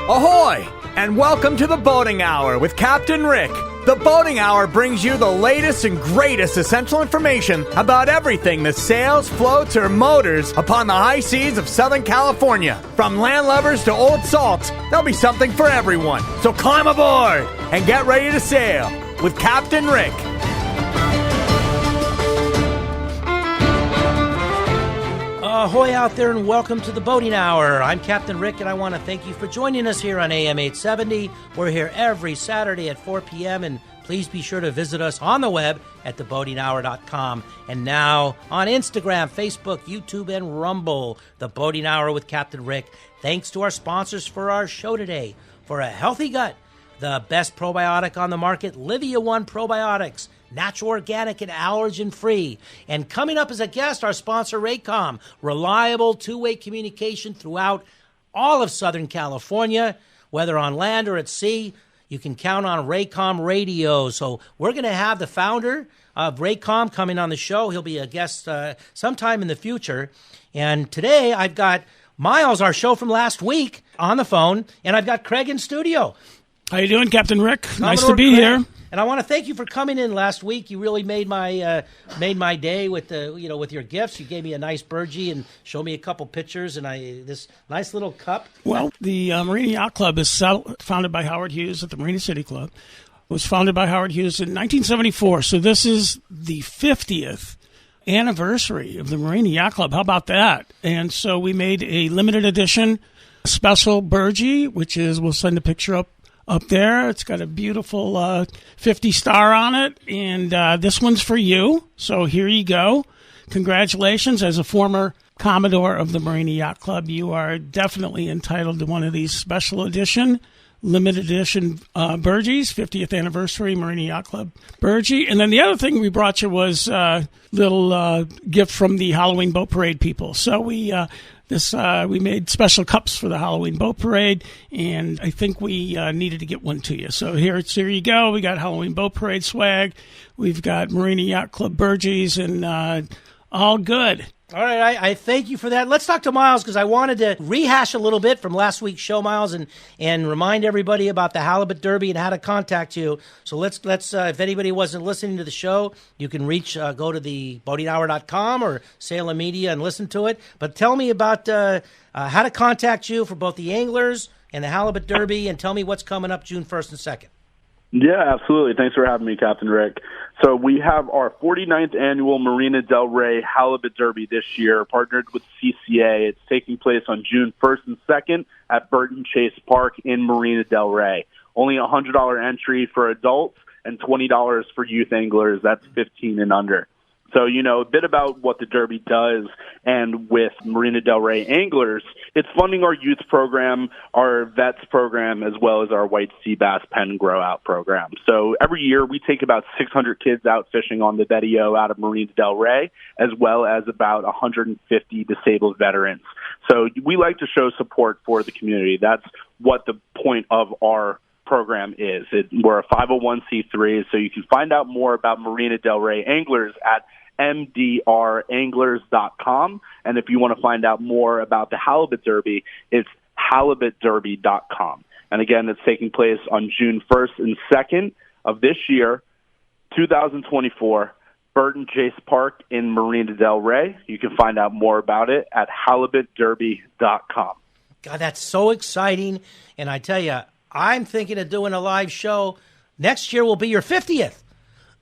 Ahoy! And welcome to the Boating Hour with Captain Rick. The Boating Hour brings you the latest and greatest essential information about everything that sails, floats, or motors upon the high seas of Southern California. From landlubbers to old salts, there'll be something for everyone. So climb aboard and get ready to sail with Captain Rick. Ahoy out there and welcome to the Boating Hour. I'm Captain Rick and I want to thank you for joining us here on AM 870. We're here every Saturday at 4 p.m. and please be sure to visit us on the web at theboatinghour.com and now on Instagram, Facebook, YouTube, and Rumble. The Boating Hour with Captain Rick. Thanks to our sponsors for our show today. For a healthy gut, the best probiotic on the market, Livia One Probiotics. Natural, organic, and allergen-free. And coming up as a guest, our sponsor, Raycom. Reliable two-way communication throughout all of Southern California, whether on land or at sea. You can count on Raycom Radio. So we're going to have the founder of Raycom coming on the show. He'll be a guest sometime in the future. And today I've got Miles, our show from last week, on the phone, and I've got Craig in studio. How you doing, Captain Rick? Nice to be here. And I want to thank you for coming in last week. You really made my day with with your gifts. You gave me a nice burgee and showed me a couple pictures and this nice little cup. Well, the Marina Yacht Club is founded by Howard Hughes at the Marina City Club. It was founded by Howard Hughes in 1974. So this is the 50th anniversary of the Marina Yacht Club. How about that? And so we made a limited edition special burgee, which is, we'll send a picture up there. It's got a beautiful 50 star on it, and this one's for you. So here you go. Congratulations. As a former Commodore of the Marina Yacht Club, you are definitely entitled to one of these special edition, limited edition burgees, 50th anniversary Marina Yacht Club burgee. And then the other thing we brought you was a little gift from the Halloween Boat Parade people. So we made special cups for the Halloween Boat Parade, and I think we needed to get one to you. So here you go. We got Halloween Boat Parade swag. We've got Marina Yacht Club burgees, and all good. All right, I thank you for that. Let's talk to Miles because I wanted to rehash a little bit from last week's show, Miles, and remind everybody about the Halibut Derby and how to contact you. So let's if anybody wasn't listening to the show, you can go to the boatinghour.com or Salem Media and listen to it. But tell me about how to contact you for both the anglers and the Halibut Derby, and tell me what's coming up June 1st and 2nd. Yeah, absolutely. Thanks for having me, Captain Rick. So we have our 49th annual Marina Del Rey Halibut Derby this year, partnered with CCA. It's taking place on June 1st and 2nd at Burton Chase Park in Marina Del Rey. Only a $100 entry for adults and $20 for youth anglers. That's 15 and under. So, a bit about what the Derby does, and with Marina Del Rey anglers, it's funding our youth program, our vets program, as well as our white sea bass pen grow out program. So every year we take about 600 kids out fishing on the Betio out of Marina Del Rey, as well as about 150 disabled veterans. So we like to show support for the community. That's what the point of our program is. We're a 501c3, so you can find out more about Marina Del Rey anglers at mdranglers.com. And if you want to find out more about the Halibut Derby, it's halibutderby.com. And again, it's taking place on June 1st and 2nd of this year, 2024, Burton Chase Park in Marina Del Rey. You can find out more about it at halibutderby.com. God, that's so exciting. And I tell you, I'm thinking of doing a live show. Next year will be your 50th.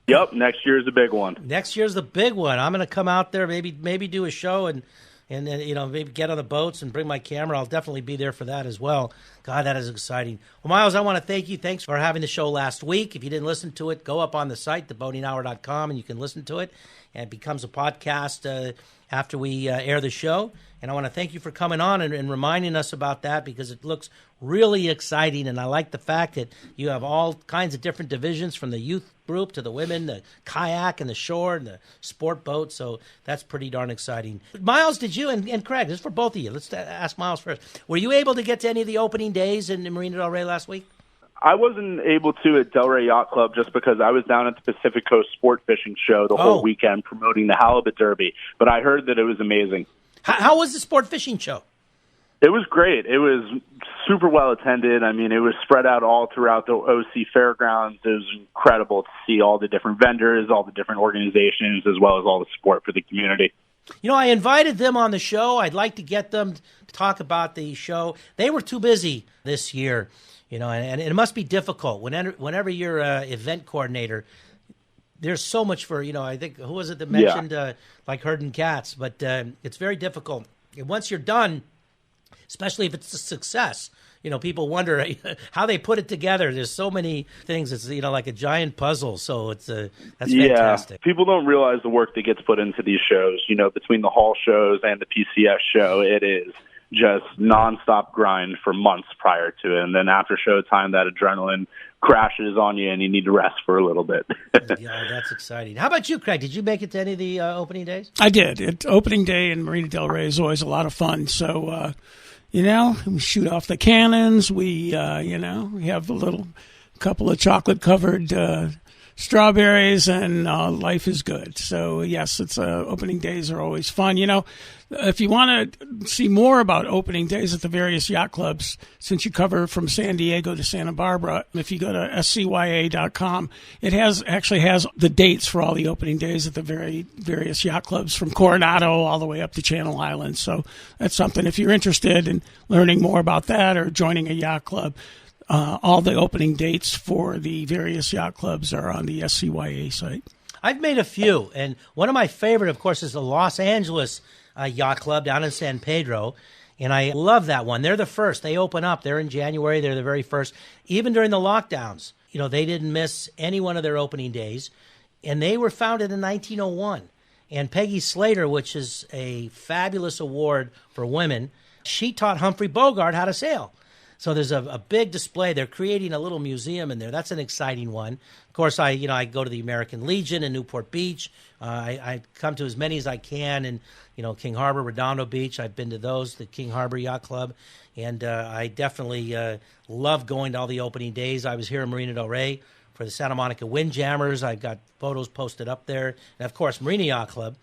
Yep, next year is a big one. Next year's the big one. I'm going to come out there, maybe do a show and then, maybe get on the boats and bring my camera. I'll definitely be there for that as well. God, that is exciting. Well, Miles, I want to thank you. Thanks for having the show last week. If you didn't listen to it, go up on the site, theboatinghour.com, and you can listen to it. And it becomes a podcast after we air the show. And I want to thank you for coming on and reminding us about that, because it looks really exciting. And I like the fact that you have all kinds of different divisions, from the youth group to the women, the kayak and the shore and the sport boat. So that's pretty darn exciting. Miles, did you, and Craig, this is for both of you. Let's ask Miles first. Were you able to get to any of the opening days in Marina Del Rey last week? I wasn't able to at Del Rey Yacht Club just because I was down at the Pacific Coast Sport Fishing Show the whole weekend promoting the Halibut Derby. But I heard that it was amazing. How was the sport fishing show? It was great. It was super well attended. I mean, it was spread out all throughout the OC Fairgrounds. It was incredible to see all the different vendors, all the different organizations, as well as all the support for the community. You know, I invited them on the show. I'd like to get them to talk about the show. They were too busy this year, you know, and it must be difficult whenever you're an event coordinator. There's so much for, you know, I think, who was it that mentioned like herding cats? But it's very difficult. And once you're done, especially if it's a success, you know, people wonder how they put it together. There's so many things. It's, you know, like a giant puzzle. So that's fantastic. People don't realize the work that gets put into these shows. You know, between the hall shows and the PCS show, it is just nonstop grind for months prior to it. And then after showtime, that adrenaline crashes on you and you need to rest for a little bit. Yeah, that's exciting. How about you, Craig? Did you make it to any of the opening days? I did. Opening day in Marina Del Rey is always a lot of fun. So, you know, we shoot off the cannons. We, you know, we have a little couple of chocolate-covered strawberries, and life is good. So, yes, it's opening days are always fun. You know, if you want to see more about opening days at the various yacht clubs, since you cover from San Diego to Santa Barbara, if you go to scya.com, it actually has the dates for all the opening days at the various yacht clubs from Coronado all the way up to Channel Islands. So that's something, if you're interested in learning more about that or joining a yacht club, all the opening dates for the various yacht clubs are on the SCYA site. I've made a few, and one of my favorite, of course, is the Los Angeles Yacht Club down in San Pedro, and I love that one. They're the first. They open up. They're in January. They're the very first. Even during the lockdowns, you know, they didn't miss any one of their opening days, and they were founded in 1901. And Peggy Slater, which is a fabulous award for women, she taught Humphrey Bogart how to sail. So there's a big display. They're creating a little museum in there. That's an exciting one. Of course, I go to the American Legion in Newport Beach. I come to as many as I can in, you know, King Harbor, Redondo Beach. I've been to those, the King Harbor Yacht Club. And I definitely love going to all the opening days. I was here in Marina Del Rey for the Santa Monica Windjammers. I've got photos posted up there. And, of course, Marina Yacht Club.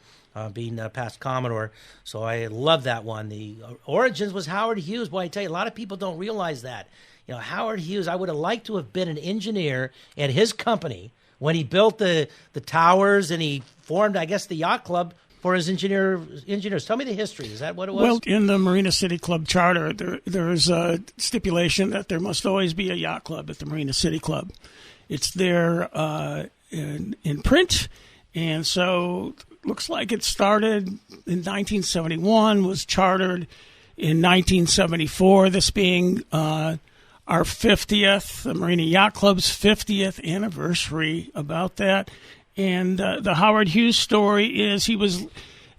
Being past Commodore. So I love that one. The origins was Howard Hughes. Boy, I tell you, a lot of people don't realize that. You know, Howard Hughes, I would have liked to have been an engineer at his company when he built the towers, and he formed, I guess, the yacht club for his engineers. Tell me the history. Is that what it was? Well, in the Marina City Club charter, there is a stipulation that there must always be a yacht club at the Marina City Club. It's there in print, and so looks like it started in 1971, was chartered in 1974, this being our 50th, the Marina Yacht Club's 50th anniversary about that. And the Howard Hughes story is he was,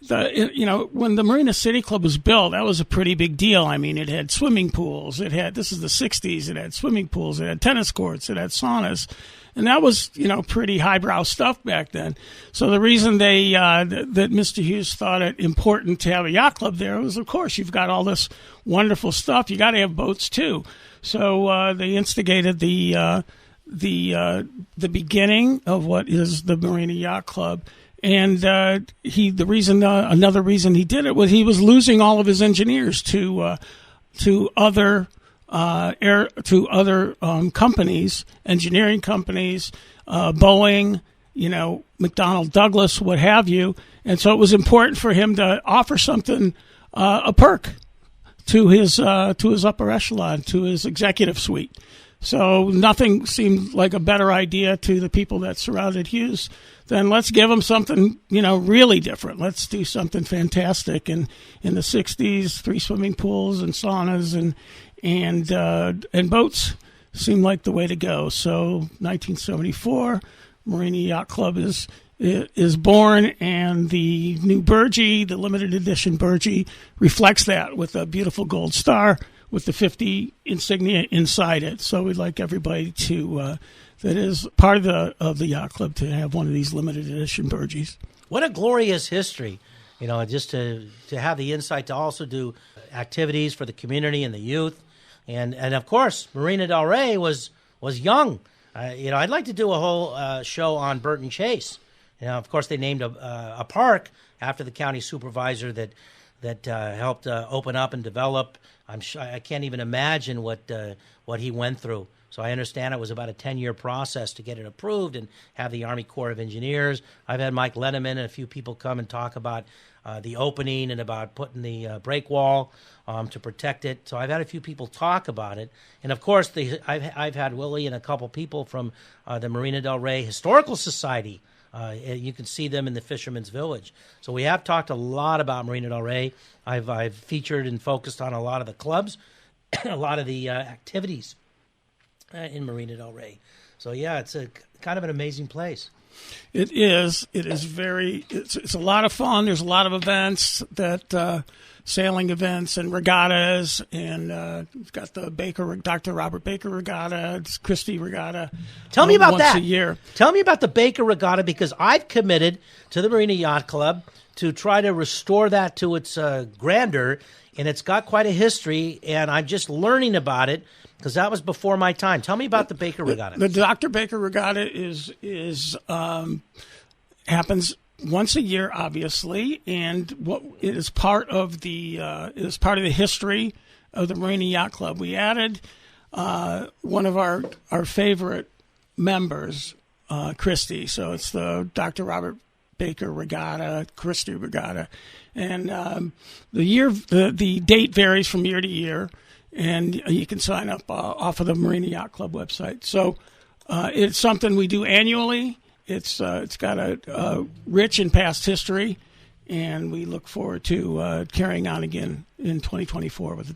when the Marina City Club was built, that was a pretty big deal. I mean, it had swimming pools. This is the 60s. It had swimming pools. It had tennis courts. It had saunas. And that was, you know, pretty highbrow stuff back then. So the reason that Mr. Hughes thought it important to have a yacht club there was, of course, you've got all this wonderful stuff. You got to have boats too. So they instigated the beginning of what is the Marina Yacht Club. And another reason he did it was he was losing all of his engineers to other companies, engineering companies, Boeing, you know, McDonnell Douglas, what have you. And so it was important for him to offer something, a perk to his upper echelon, to his executive suite. So nothing seemed like a better idea to the people that surrounded Hughes than let's give him something, you know, really different. Let's do something fantastic. And in the 60s, 3 swimming pools and saunas and boats seemed like the way to go. So 1974, Marina Yacht Club is born, and the new Burgee, the limited edition Burgee, reflects that with a beautiful gold star with the 50 insignia inside it. So we'd like everybody to that is part of the yacht club to have one of these limited edition Burgees. What a glorious history, you know, just to have the insight to also do activities for the community and the youth. And of course, Marina Del Rey was young. I'd like to do a whole show on Burton Chase. You know, of course, they named a park after the county supervisor that that helped open up and develop. I'm sure I can't even imagine what he went through. So I understand it was about a 10-year process to get it approved and have the Army Corps of Engineers. I've had Mike Lenneman and a few people come and talk about the opening and about putting the break wall to protect it. So I've had a few people talk about it. And, of course, I've had Willie and a couple people from the Marina del Rey Historical Society. You can see them in the Fisherman's Village. So we have talked a lot about Marina del Rey. I've featured and focused on a lot of the clubs, a lot of the activities in Marina del Rey. So, yeah, it's a kind of an amazing place. It is. It is very. It's a lot of fun. There's a lot of events that sailing events and regattas, and we've got the Dr. Robert Baker Regatta, it's Christie Regatta. Tell me about once that. A year. Tell me about the Baker Regatta, because I've committed to the Marina Yacht Club to try to restore that to its grandeur, and it's got quite a history, and I'm just learning about it. Because that was before my time. Tell me about the Baker Regatta. The Dr. Baker Regatta is happens once a year, obviously, and it is part of the history of the Marina Yacht Club. We added one of our favorite members, Christie. So it's the Dr. Robert Baker Regatta, Christie Regatta, and the date varies from year to year. And you can sign up off of the Marina Yacht Club website. So it's something we do annually. It's got a rich and past history, and we look forward to carrying on again in 2024 with the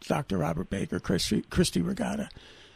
Dr. Robert Baker Christie Regatta.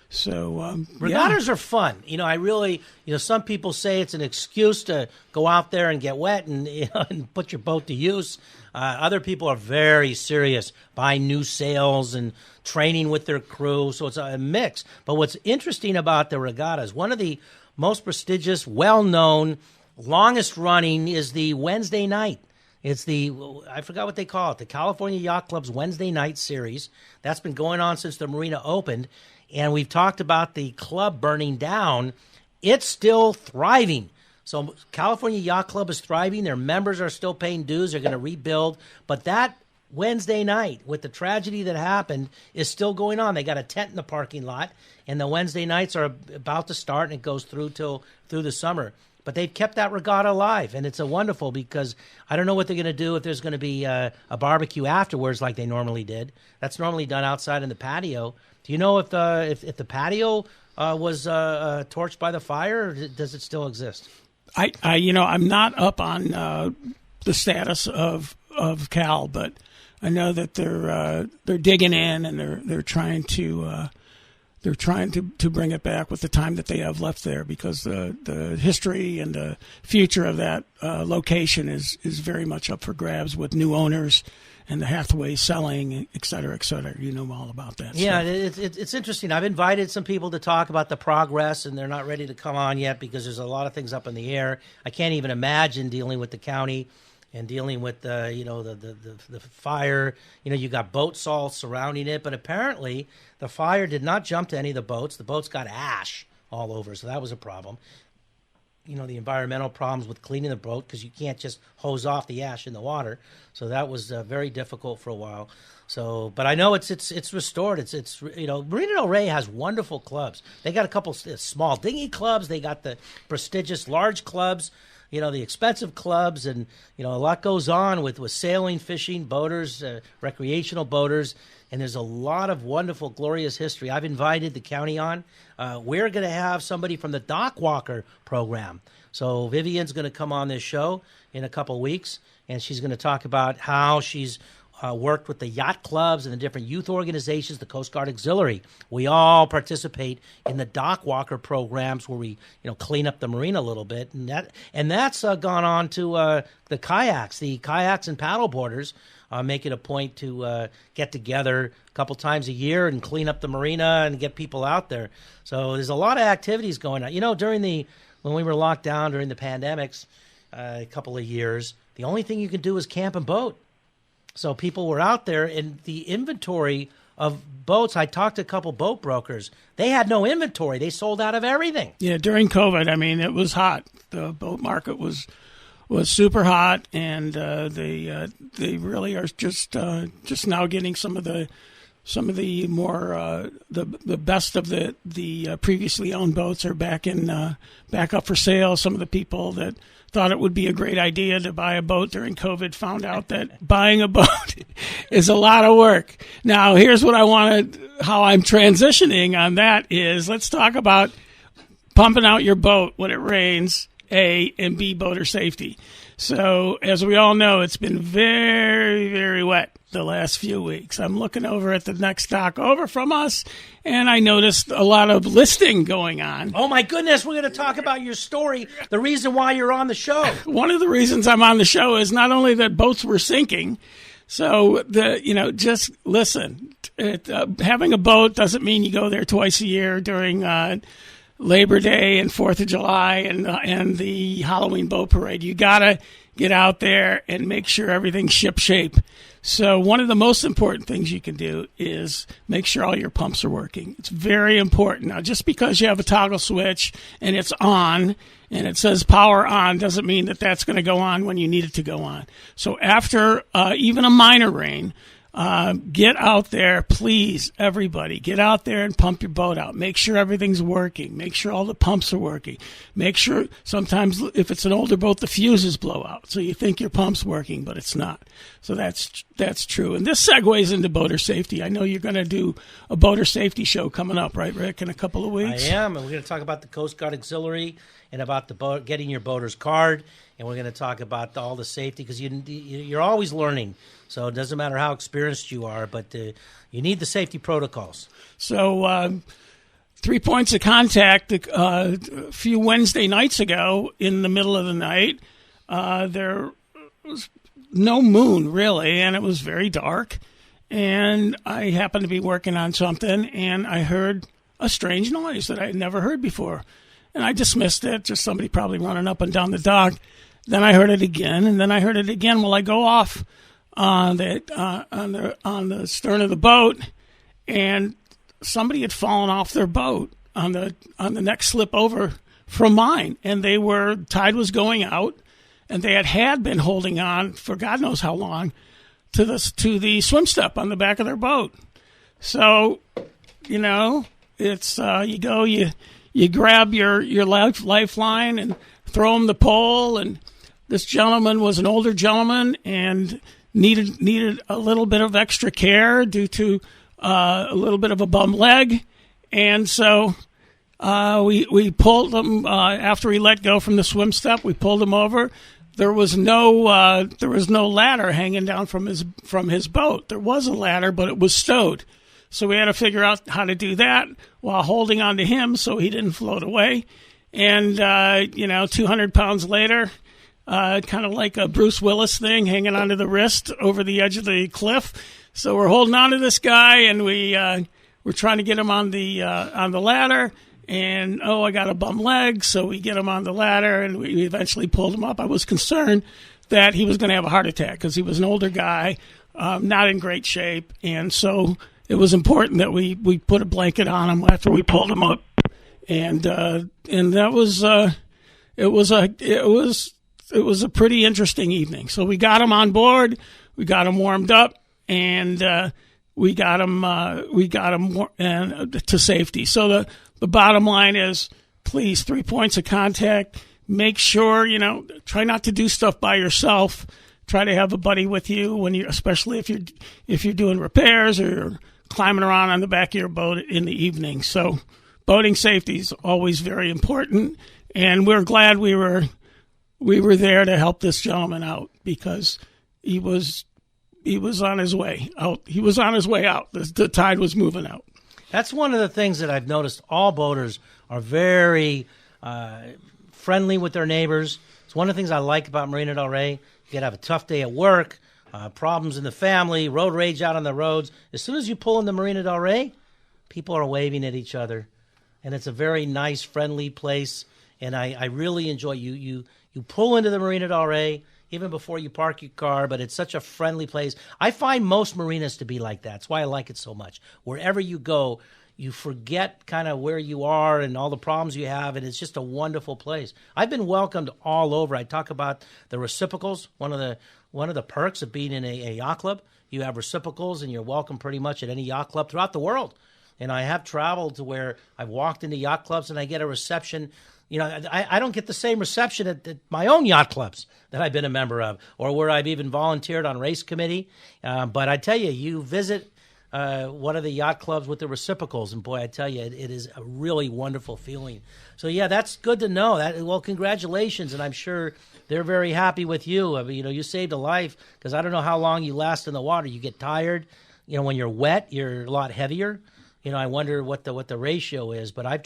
So regattas are fun. I really, some people say it's an excuse to go out there and get wet and and put your boat to use. Other people are very serious, buying new sails and training with their crew. So it's a mix. But what's interesting about the regattas, one of the most prestigious, well-known, longest running is the Wednesday night. It's I forgot what they call it, the California Yacht Club's Wednesday night series. That's been going on since the marina opened. And we've talked about the club burning down. It's still thriving. So California Yacht Club is thriving. Their members are still paying dues. They're going to rebuild. But that Wednesday night, with the tragedy that happened, is still going on. They got a tent in the parking lot, and the Wednesday nights are about to start, and it goes through the summer. But they've kept that regatta alive, and it's a wonderful, because I don't know what they're going to do if there's going to be a barbecue afterwards like they normally did. That's normally done outside in the patio. Do you know if the patio was torched by the fire, or does it still exist? I'm not up on the status of Cal, but I know that they're digging in, and they're trying to bring it back with the time that they have left there, because the history and the future of that location is very much up for grabs with new owners and the Hathaway selling, et cetera, et cetera. You know all about that. Yeah, it's interesting. I've invited some people to talk about the progress, and they're not ready to come on yet because there's a lot of things up in the air. I can't even imagine dealing with the county and dealing with the fire. You got boats all surrounding it, but apparently the fire did not jump to any of the boats. The boats got ash all over, so that was a problem. The environmental problems with cleaning the boat, because you can't just hose off the ash in the water. So that was very difficult for a while. So, but I know it's restored. It's Marina del Rey has wonderful clubs. They got a couple small dinghy clubs. They got the prestigious large clubs. The expensive clubs, and a lot goes on with sailing, fishing, boaters, recreational boaters. And there's a lot of wonderful, glorious history. I've invited the county on. We're going to have somebody from the Dock Walker program. So Vivian's going to come on this show in a couple weeks, and she's going to talk about how she's worked with the yacht clubs and the different youth organizations, the Coast Guard Auxiliary. We all participate in the Dock Walker programs where we, clean up the marina a little bit, and that's gone on to the kayaks and paddleboarders. Make it a point to get together a couple times a year and clean up the marina and get people out there. So there's a lot of activities going on. When we were locked down during the pandemics a couple of years, the only thing you could do was camp and boat. So people were out there, and the inventory of boats, I talked to a couple boat brokers. They had no inventory. They sold out of everything. Yeah, during COVID, it was hot. The boat market was was super hot, and they really are just now getting some of the more the best of the previously owned boats are back up for sale. Some of the people that thought it would be a great idea to buy a boat during COVID found out that buying a boat is a lot of work. Now, here's what how I'm transitioning on that is, let's talk about pumping out your boat when it rains, A, and B, boater safety. So, as we all know, it's been very, very wet the last few weeks. I'm looking over at the next dock over from us, and I noticed a lot of listing going on. Oh, my goodness, we're going to talk about your story, the reason why you're on the show. One of the reasons I'm on the show is not only that boats were sinking, so just listen. Having a boat doesn't mean you go there twice a year during Labor Day and 4th of July and the Halloween boat parade. You got to get out there and make sure everything's shipshape. So one of the most important things you can do is make sure all your pumps are working. It's very important. Now, just because you have a toggle switch and it's on and it says power on doesn't mean that that's going to go on when you need it to go on. So after even a minor rain, get out there, please, everybody. Get out there and pump your boat out. Make sure everything's working. Make sure all the pumps are working. Make sure sometimes if it's an older boat, the fuses blow out. So you think your pump's working, but it's not. So that's true. And this segues into boater safety. I know you're going to do a boater safety show coming up, right, Rick, in a couple of weeks? I am, and we're going to talk about the Coast Guard Auxiliary and about the boat, getting your boater's card, and we're going to talk about all the safety, because you're always learning. So it doesn't matter how experienced you are, but you need the safety protocols. So 3 points of contact a few Wednesday nights ago in the middle of the night. There was no moon, really, and it was very dark. And I happened to be working on something, and I heard a strange noise that I had never heard before. And I dismissed it, just somebody probably running up and down the dock. Then I heard it again, and then I heard it again. Well, I go off on the stern of the boat, and somebody had fallen off their boat on the next slip over from mine, and tide was going out, and they had been holding on for God knows how long to the swim step on the back of their boat. So, it's you grab your lifeline and throw them the pole, and this gentleman was an older gentleman and needed a little bit of extra care due to a little bit of a bum leg, and so we pulled him after he let go from the swim step. We pulled him over. There was no ladder hanging down from his boat. There was a ladder, but it was stowed. So we had to figure out how to do that while holding on to him so he didn't float away. And 200 pounds later, kind of like a Bruce Willis thing, hanging onto the wrist over the edge of the cliff. So we're holding on to this guy, and we're trying to get him on the ladder. And I got a bum leg, so we get him on the ladder, and we eventually pulled him up. I was concerned that he was going to have a heart attack because he was an older guy, not in great shape, and so it was important that we put a blanket on him after we pulled him up, and that was it was a pretty interesting evening. So we got him on board, we got him warmed up, and we got him to safety. So the bottom line is, please, 3 points of contact. Make sure, try not to do stuff by yourself. Try to have a buddy with you especially if you're doing repairs or you're climbing around on the back of your boat in the evening. So boating safety is always very important, and we're glad we were there to help this gentleman out because he was on his way out. He was on his way out. The tide was moving out. That's one of the things that I've noticed. All boaters are very friendly with their neighbors. It's one of the things I like about Marina Del Rey. You could have a tough day at work, problems in the family, road rage out on the roads. As soon as you pull into Marina Del Rey, people are waving at each other. And it's a very nice, friendly place. And I really enjoy you pull into the Marina Del Rey, even before you park your car, but it's such a friendly place. I find most marinas to be like that. That's why I like it so much. Wherever you go, you forget kind of where you are and all the problems you have, and it's just a wonderful place. I've been welcomed all over. I talk about the reciprocals, one of the perks of being in a yacht club. You have reciprocals, and you're welcome pretty much at any yacht club throughout the world. And I have traveled to where I've walked into yacht clubs and I get a reception. You know, I don't get the same reception at my own yacht clubs that I've been a member of, or where I've even volunteered on race committee. But I tell you, you visit one of the yacht clubs with the reciprocals, and boy, I tell you, it is a really wonderful feeling. So yeah, that's good to know. Well, congratulations, and I'm sure they're very happy with you. I mean, you know, you saved a life, because I don't know how long you last in the water. You get tired. You know, when you're wet, you're a lot heavier. You know, I wonder what the ratio is. But I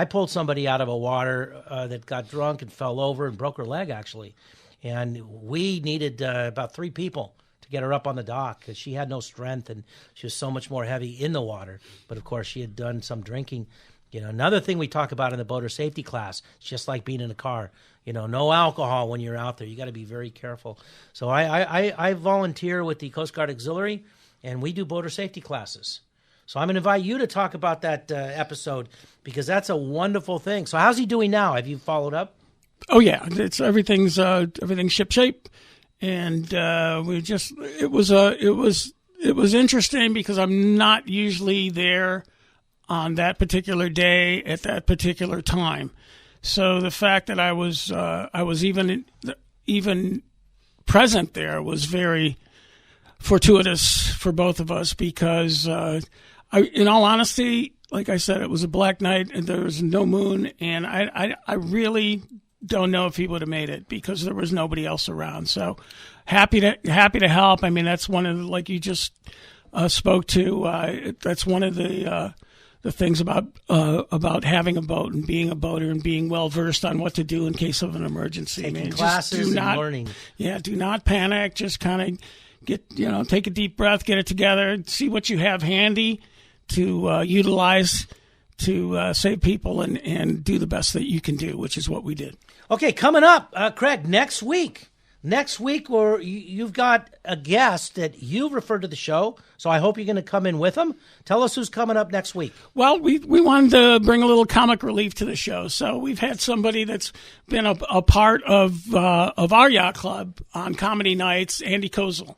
pulled somebody out of a water that got drunk and fell over and broke her leg, actually, and we needed about 3 people to get her up on the dock, because she had no strength and she was so much more heavy in the water. But of course, she had done some drinking. You know, another thing we talk about in the boater safety class, it's just like being in a car. You know, no alcohol when you're out there. You got to be very careful. So I volunteer with the Coast Guard Auxiliary, and we do boater safety classes. So I'm going to invite you to talk about that episode, because that's a wonderful thing. So how's he doing now? Have you followed up? Oh yeah, everything's shipshape, and it was interesting, because I'm not usually there on that particular day at that particular time. So the fact that I was even present there was very fortuitous for both of us, because in all honesty, like I said, it was a black night and there was no moon, and I really don't know if he would have made it, because there was nobody else around. So happy to help. I mean, that's one of the, like you just spoke to. That's one of the things about having a boat and being a boater and being well versed on what to do in case of an emergency. Taking classes and learning. Yeah, do not panic. Just kind of take a deep breath, get it together, see what you have handy to utilize to save people and do the best that you can do, which is what we did. Okay, coming up, Craig, next week, you've got a guest that you've referred to the show, so I hope you're going to come in with him. Tell us who's coming up next week. Well, we wanted to bring a little comic relief to the show, so we've had somebody that's been a part of our yacht club on comedy nights, Andy Kozel.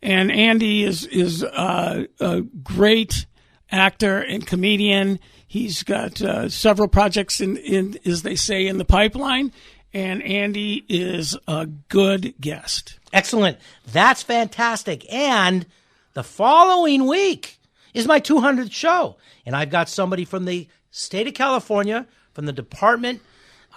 And Andy is a great actor and comedian. He's got several projects in, as they say, in the pipeline. And Andy is a good guest. Excellent. That's fantastic. And the following week is my 200th show. And I've got somebody from the state of California, from the Department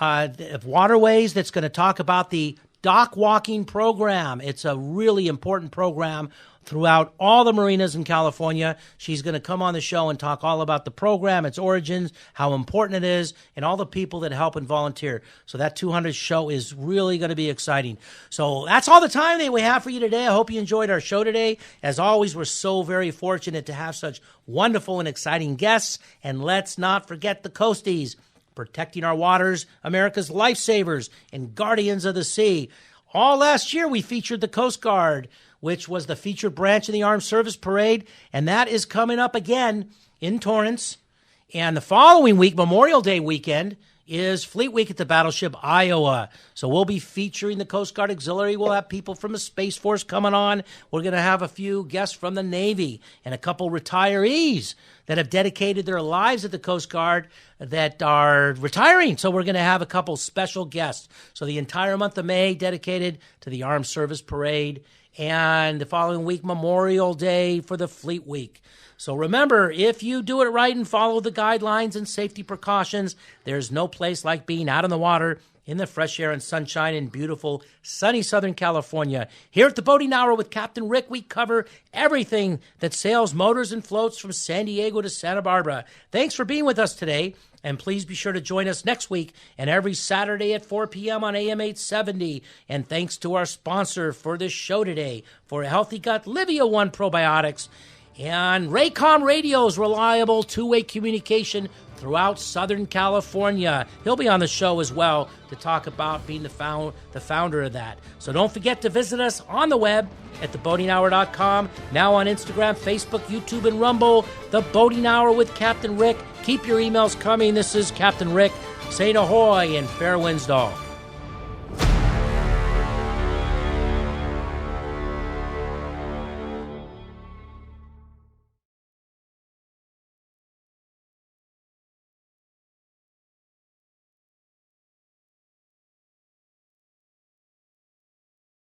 of Waterways, that's going to talk about the dock walking program. It's a really important program throughout all the marinas in California. She's going to come on the show and talk all about the program, its origins, how important it is, and all the people that help and volunteer. So that 200th show is really going to be exciting. So that's all the time that we have for you today. I hope you enjoyed our show today. As always, we're so very fortunate to have such wonderful and exciting guests. And let's not forget the Coasties, protecting our waters, America's lifesavers and guardians of the sea. All last year, we featured the Coast Guard, which was the featured branch in the Armed Service Parade, and that is coming up again in Torrance. And the following week, Memorial Day weekend, is Fleet Week at the Battleship Iowa. So we'll be featuring the Coast Guard Auxiliary. We'll have people from the Space Force coming on. We're going to have a few guests from the Navy and a couple retirees that have dedicated their lives at the Coast Guard that are retiring. So we're going to have a couple special guests. So the entire month of May dedicated to the Armed Service Parade, and the following week, Memorial Day for the Fleet Week. So remember, if you do it right and follow the guidelines and safety precautions, there's no place like being out on the water in the fresh air and sunshine in beautiful, sunny Southern California. Here at the Boating Hour with Captain Rick, we cover everything that sails, motors, and floats from San Diego to Santa Barbara. Thanks for being with us today, and please be sure to join us next week and every Saturday at 4 p.m. on AM 870. And thanks to our sponsor for this show today, for a Healthy Gut, Livia One Probiotics, and Raycom Radio's reliable two-way communication throughout Southern California. He'll be on the show as well to talk about being the founder of that. So don't forget to visit us on the web at theboatinghour.com. Now on Instagram, Facebook, YouTube, and Rumble. The Boating Hour with Captain Rick. Keep your emails coming. This is Captain Rick saying ahoy and fair winds to all.